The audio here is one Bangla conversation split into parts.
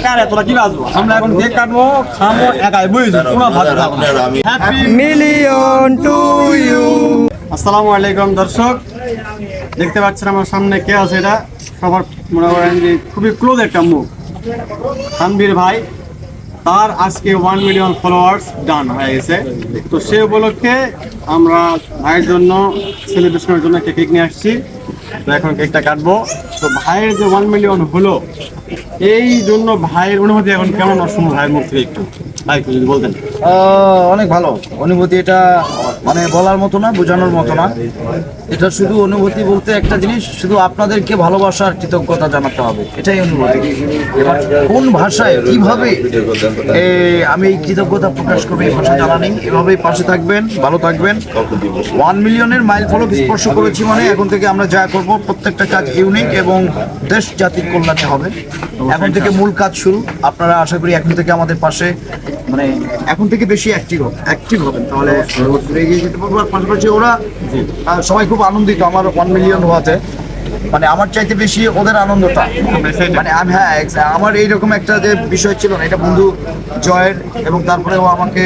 কারে তোরা কি বাজবো? আমরা এখন কেক কাটবো, খাবো, একাই বুঝছি কোনো ভাত খাবো না। Happy million to you. আসসালামু আলাইকুম দর্শক, দেখতে পাচ্ছেন আমার সামনে কে আছে? এটা সবার মনে করেন যে খুবই ক্লোজ একটা মুখ, তানভীর ভাই। তার আজকে 1 মিলিয়ন ফলোয়ার্স ডান হয়ে গেছে। তো সে উপলক্ষে আমরা ভাইয়ের জন্য সেলিব্রেশনের জন্য একটা কেক নিয়ে আসছি। তো এখন কেকটা কাটবো। তো ভাইয়ের যে 1 মিলিয়ন হলো, এই জন্য ভাইয়ের অনুভূতি এখন কেমন? অসম্ভব ভাইয়ের মুখ থেকে একটু ভাই যদি বলতেন। অনেক ভালো অনুভূতি। এটা মানে বলার মতো না, বোঝানোর মতো না। এটা শুধু অনুভূতি বলতে একটা জিনিস, শুধু আপনাদেরকে ভালোবাসার কৃতজ্ঞতা জানাতে হবে, এটাই অনুভূতি। এবার কোন ভাষায় কিভাবে আমি এই কৃতজ্ঞতা প্রকাশ করবো, এই ভাষা জানা নেই। এভাবেই পাশে থাকবেন, ভালো থাকবেন। 1 মিলিয়নের মাইল ফলক স্পর্শ করেছি মানে এখন থেকে আমরা যা করব প্রত্যেকটা কাজ ইউনিক এবং দেশ জাতির কল্যাণে হবে। এখন থেকে মূল কাজ শুরু। আপনারা আশা করি এখন থেকে আমাদের পাশে মানে এখন থেকে বেশি অ্যাক্টিভ হবেন, তাহলে এগিয়ে যেতে পারবো। আর পাশাপাশি ওরা সবাই খুব আনন্দিত আমার 1 মিলিয়ন হওয়াতে। মানে আমার চাইতে বেশি ওদের আনন্দটা। মানে আমি আমার এইরকম একটা যে বিষয় ছিল না, এটা বন্ধু জয়ের, এবং তারপরে ও আমাকে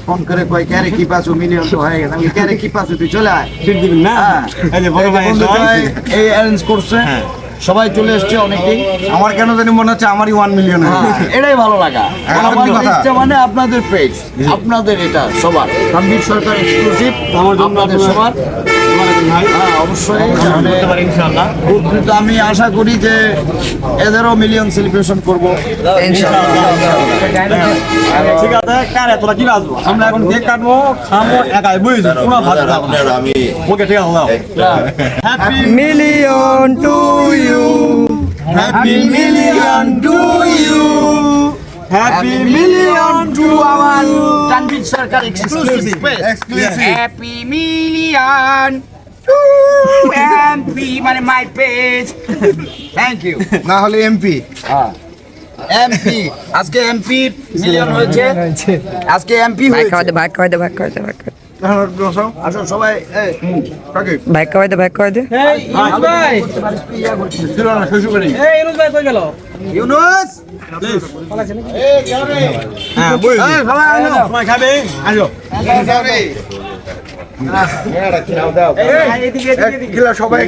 ফোন করে কয় ক্যারে কি পাচ্ছ, মিলিয়ন তো হয়ে গেছে। আমি ক্যারে কি পাচ্ছ, তুই চলে আয়। বন্ধু জয় এই অ্যারেঞ্জ করছে, সবাই চলে এসছে অনেকেই। আমার কেন জানি মনে হচ্ছে আমারই 1 মিলিয়ন। এটাই ভালো লাগা। মানে আপনাদের পেজ, আপনাদের এটা সবার তানভীর সরকার এক্সক্লুসিভ আপনাদের সবার। অবশ্যই আমি আশা করি যে এদেরও মিলিয়ন সেলিব্রেশন করবো ঠিক আছে। কারে তোরা কি বাজবো? আমরা এখন কেক কাটবো, খাবো, একাই বুঝছি কোনো ভাত খাবো না। ওকে ঠিক আছে। Happy million to you, happy million to you, happy million to our Tanvir Sarkar exclusive happy million MP মানে মাই পেজ। Thank you. না হলে এমপি আজকে এমপি মিলিয়ন হয়েছে, আজকে এমপি হয়েছে। ভাগ করে দে আসো সবাই। ভাগ করে দে ইউনুস হ্যাঁ বুঝছি। সবাই খাবে, আসো। সবাই